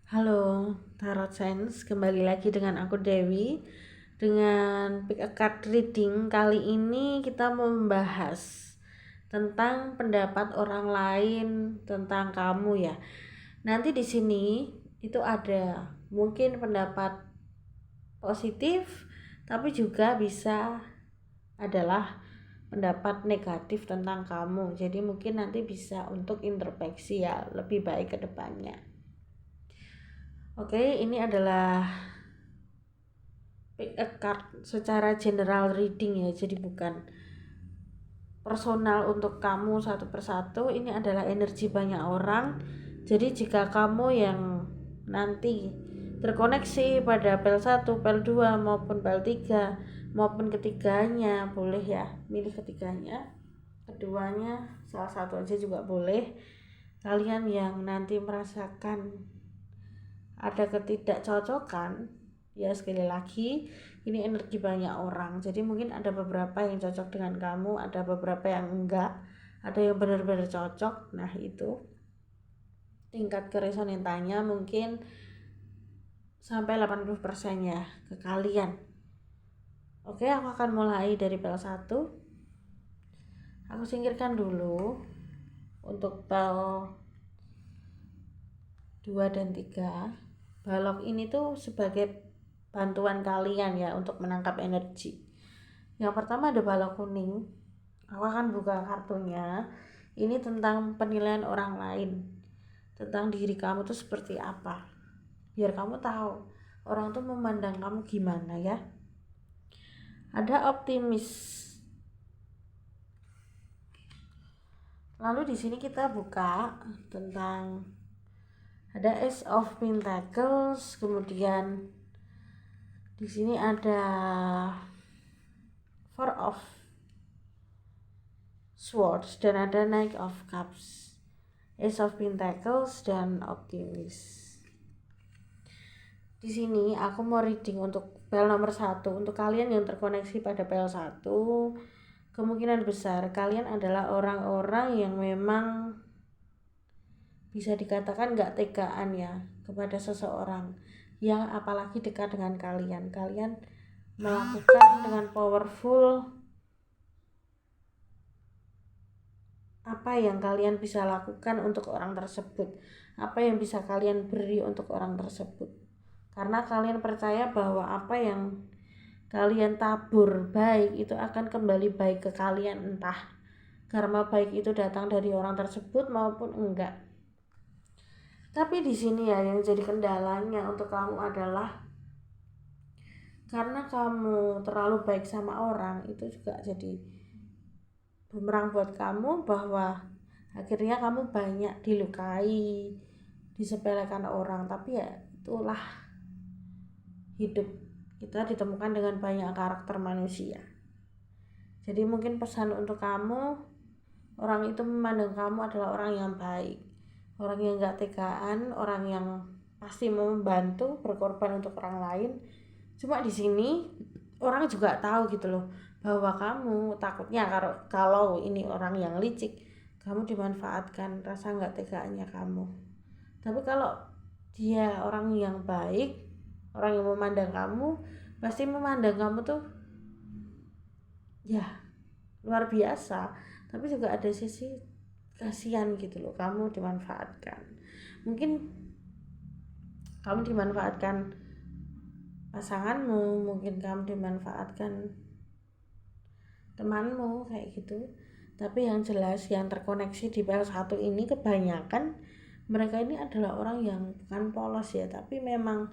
Halo, Tarot Sense, kembali lagi dengan aku Dewi. Dengan pick a card reading kali ini kita mau membahas tentang pendapat orang lain tentang kamu ya. Nanti di sini itu ada mungkin pendapat positif, tapi juga bisa adalah pendapat negatif tentang kamu. Jadi mungkin nanti bisa untuk introspeksi ya, lebih baik ke depannya. Oke, ini adalah pick a card secara general reading ya, jadi bukan personal untuk kamu satu persatu. Ini adalah energi banyak orang. Jadi jika kamu yang nanti terkoneksi pada pel 1, pel 2 maupun pel 3 maupun ketiganya, boleh ya milih ketiganya, keduanya, salah satu aja juga boleh. Kalian yang nanti merasakan ada ketidakcocokan, ya sekali lagi ini energi banyak orang, jadi mungkin ada beberapa yang cocok dengan kamu, ada beberapa yang enggak, ada yang benar-benar cocok. Nah itu tingkat keresonansinya mungkin sampai 80% ya ke kalian. Oke, aku akan mulai dari pel 1. Aku singkirkan dulu untuk pel 2 dan 3. Balok ini tuh sebagai bantuan kalian ya untuk menangkap energi. Yang pertama ada balok kuning. Aku akan buka kartunya. Ini tentang penilaian orang lain, tentang diri kamu tuh seperti apa, biar kamu tahu orang tuh memandang kamu gimana ya. Ada optimis. Lalu di sini kita buka tentang ada Ace of Pentacles, kemudian di sini ada Four of Swords dan ada Knight of Cups, Ace of Pentacles dan Optimis. Di sini aku mau reading untuk pel nomor 1. Untuk kalian yang terkoneksi pada pel 1, kemungkinan besar kalian adalah orang-orang yang memang bisa dikatakan gak tegaan ya kepada seseorang yang apalagi dekat dengan kalian. Kalian melakukan dengan powerful apa yang kalian bisa lakukan untuk orang tersebut, apa yang bisa kalian beri untuk orang tersebut, karena kalian percaya bahwa apa yang kalian tabur baik itu akan kembali baik ke kalian, entah karma baik itu datang dari orang tersebut maupun enggak. Tapi di sini ya yang jadi kendalanya untuk kamu adalah karena kamu terlalu baik sama orang, itu juga jadi bumerang buat kamu, bahwa akhirnya kamu banyak dilukai, disepelekan orang. Tapi ya itulah hidup, kita ditemukan dengan banyak karakter manusia. Jadi mungkin pesan untuk kamu, orang itu memandang kamu adalah orang yang baik, orang yang gak tegaan, orang yang pasti mau membantu, berkorban untuk orang lain. Cuma di sini orang juga tahu gitu loh, bahwa kamu takutnya kalau ini orang yang licik, kamu dimanfaatkan rasa gak tegaannya kamu. Tapi kalau dia orang yang baik, orang yang memandang kamu, pasti memandang kamu tuh ya luar biasa. Tapi juga ada sisi kasihan gitu loh, kamu dimanfaatkan. Mungkin kamu dimanfaatkan pasanganmu, mungkin kamu dimanfaatkan temanmu kayak gitu. Tapi yang jelas yang terkoneksi di pel 1 ini kebanyakan mereka ini adalah orang yang bukan polos ya, tapi memang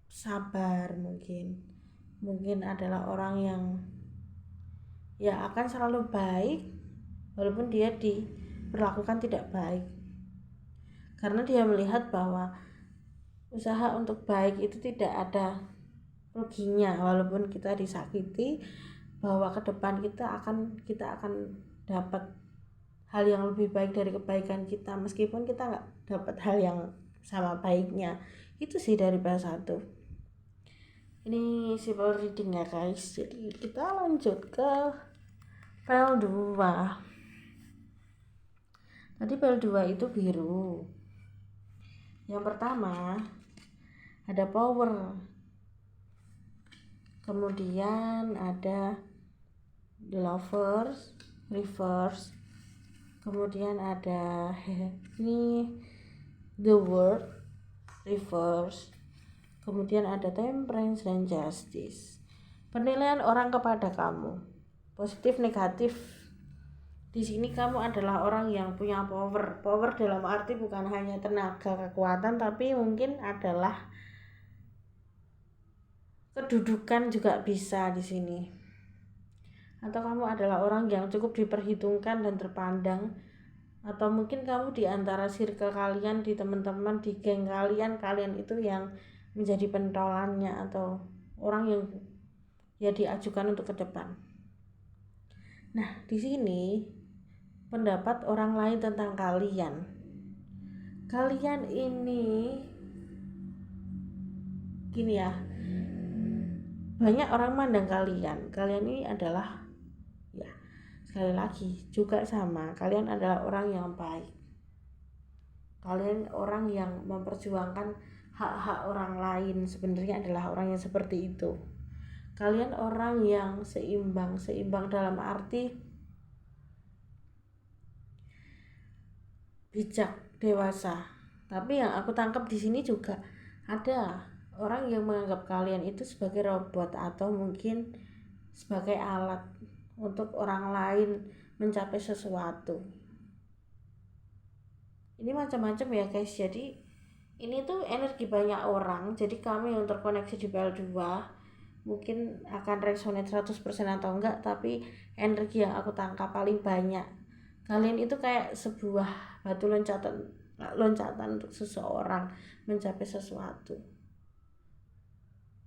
sabar. Mungkin adalah orang yang ya akan selalu baik walaupun dia diperlakukan tidak baik, karena dia melihat bahwa usaha untuk baik itu tidak ada ruginya. Walaupun kita disakiti, bahwa ke depan kita akan dapat hal yang lebih baik dari kebaikan kita, meskipun kita nggak dapat hal yang sama baiknya. Itu sih dari pel 1. Ini simple reading ya guys. Jadi kita lanjut ke pel 2. Tadi pel 2 itu biru. Yang pertama ada power, kemudian ada the lovers reverse, kemudian ada ini the world reverse, kemudian ada temperance dan justice. Penilaian orang kepada kamu positif negatif. Di sini kamu adalah orang yang punya power dalam arti bukan hanya tenaga kekuatan, tapi mungkin adalah kedudukan juga bisa di sini. Atau kamu adalah orang yang cukup diperhitungkan dan terpandang, atau mungkin kamu di antara circle kalian, di teman-teman, di geng kalian itu yang menjadi pentolannya atau orang yang ya diajukan untuk ke depan. Nah, di sini pendapat orang lain tentang kalian. Kalian ini gini ya, banyak orang mandang kalian ini adalah, ya sekali lagi juga sama, kalian adalah orang yang baik, kalian orang yang memperjuangkan hak-hak orang lain, sebenarnya adalah orang yang seperti itu. Kalian orang yang seimbang dalam arti bijak, dewasa. Tapi yang aku tangkap di sini juga ada orang yang menganggap kalian itu sebagai robot atau mungkin sebagai alat untuk orang lain mencapai sesuatu. Ini macam-macam ya guys. Jadi ini tuh energi banyak orang. Jadi kami yang terkoneksi di PL2 mungkin akan resonate 100% atau enggak, tapi energi yang aku tangkap paling banyak, kalian itu kayak sebuah batu loncatan untuk seseorang mencapai sesuatu.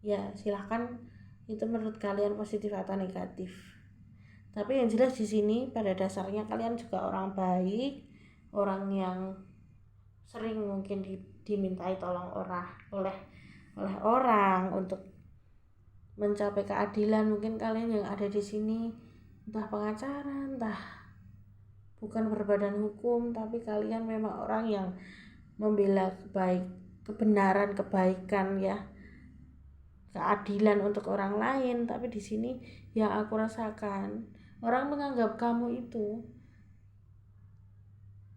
Ya silahkan itu menurut kalian positif atau negatif, tapi yang jelas di sini pada dasarnya kalian juga orang baik, orang yang sering mungkin dimintai tolong oleh orang untuk mencapai keadilan. Mungkin kalian yang ada di sini entah pengacara, entah bukan berbadan hukum, tapi kalian memang orang yang membela kebenaran, kebaikan ya, keadilan untuk orang lain. Tapi di sini yang aku rasakan, orang menganggap kamu itu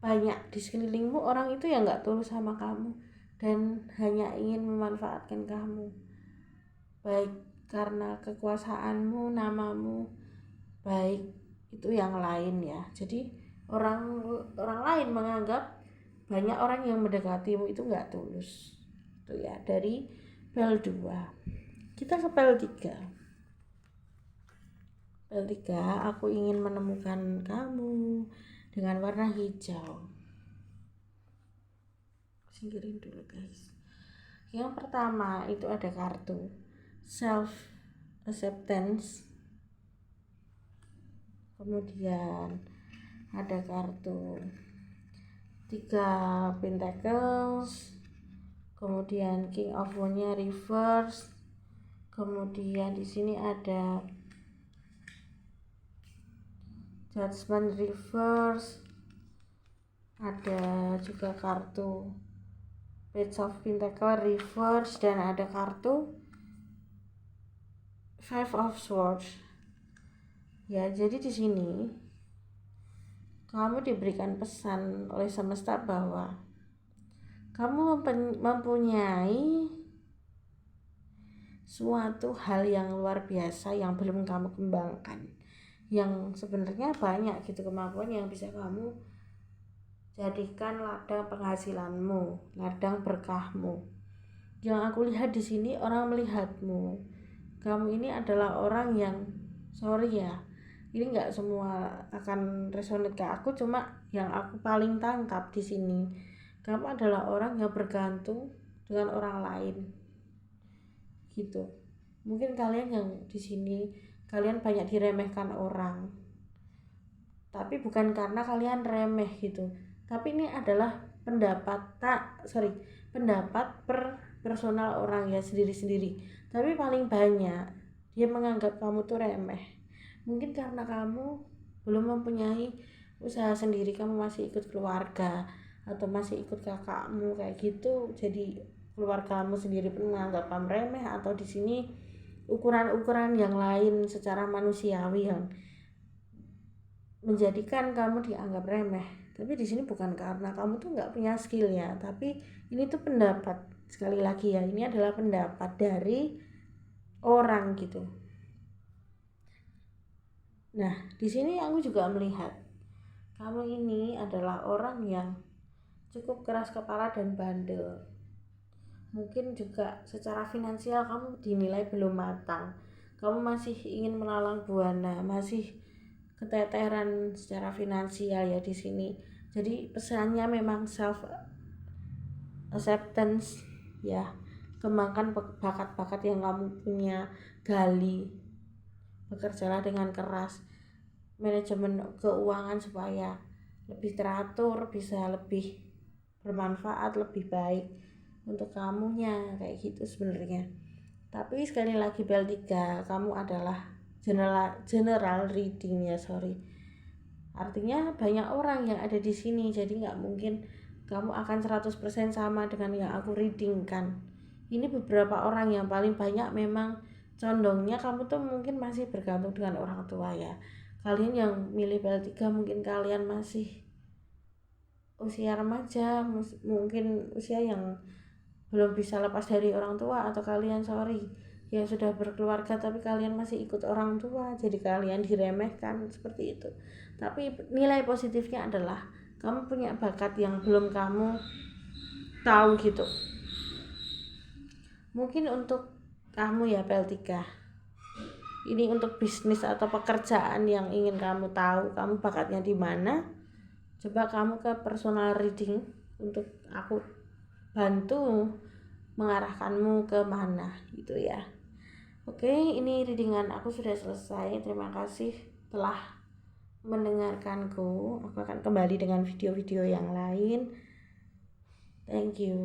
banyak di sekelilingmu, orang itu yang nggak tulus sama kamu dan hanya ingin memanfaatkan kamu, baik karena kekuasaanmu, namamu, baik itu yang lain ya. Jadi orang lain menganggap banyak orang yang mendekatimu itu nggak tulus. Itu ya dari PL2. Kita ke PL3. PL3, aku ingin menemukan kamu dengan warna hijau. Singkirin dulu guys. Yang pertama itu ada kartu self acceptance, kemudian ada kartu 3 pentacles, kemudian king of wand-nya reverse, kemudian di sini ada judgment reverse, ada juga kartu page of pentacle reverse, dan ada kartu 5 of swords. Ya, jadi di sini kamu diberikan pesan oleh semesta bahwa kamu mempunyai suatu hal yang luar biasa yang belum kamu kembangkan, yang sebenarnya banyak gitu kemampuan yang bisa kamu jadikan ladang penghasilanmu, ladang berkahmu. Yang aku lihat di sini, orang melihatmu, kamu ini adalah orang yang, sorry ya, ini nggak semua akan resonate ke aku, cuma yang aku paling tangkap di sini, kamu adalah orang yang bergantung dengan orang lain gitu. Mungkin kalian yang di sini, kalian banyak diremehkan orang, tapi bukan karena kalian remeh gitu, tapi ini adalah pendapat personal orang ya, sendiri-sendiri. Tapi paling banyak dia menganggap kamu tuh remeh. Mungkin karena kamu belum mempunyai usaha sendiri, kamu masih ikut keluarga, atau masih ikut kakakmu kayak gitu, jadi keluargamu sendiri menganggap kamu remeh, atau di sini ukuran-ukuran yang lain secara manusiawi yang menjadikan kamu dianggap remeh. Tapi di sini bukan karena kamu tuh nggak punya skill ya, tapi ini tuh pendapat, sekali lagi ya, ini adalah pendapat dari orang gitu. Nah, di sini aku juga melihat kamu ini adalah orang yang cukup keras kepala dan bandel. Mungkin juga secara finansial kamu dinilai belum matang. Kamu masih ingin melalang buana, masih keteteran secara finansial ya di sini. Jadi pesannya memang self acceptance ya. Kembangkan bakat-bakat yang kamu punya, gali, bekerjalah dengan keras, manajemen keuangan supaya lebih teratur, bisa lebih bermanfaat, lebih baik untuk kamunya, kayak gitu sebenarnya. Tapi sekali lagi BL3, kamu adalah general reading ya, artinya banyak orang yang ada di sini, jadi nggak mungkin kamu akan 100% sama dengan yang aku reading kan. Ini beberapa orang yang paling banyak memang condongnya kamu tuh mungkin masih bergantung dengan orang tua ya. Kalian yang milih BL3 mungkin kalian masih usia remaja, mungkin usia yang belum bisa lepas dari orang tua, atau kalian yang sudah berkeluarga tapi kalian masih ikut orang tua, jadi kalian diremehkan seperti itu. Tapi nilai positifnya adalah kamu punya bakat yang belum kamu tahu gitu. Mungkin untuk kamu ya BL3, ini untuk bisnis atau pekerjaan yang ingin kamu tahu kamu bakatnya di mana, coba kamu ke personal reading untuk aku bantu mengarahkanmu ke mana gitu ya. Oke, ini readingan aku sudah selesai. Terima kasih telah mendengarkanku. Aku akan kembali dengan video-video yang lain. Thank you.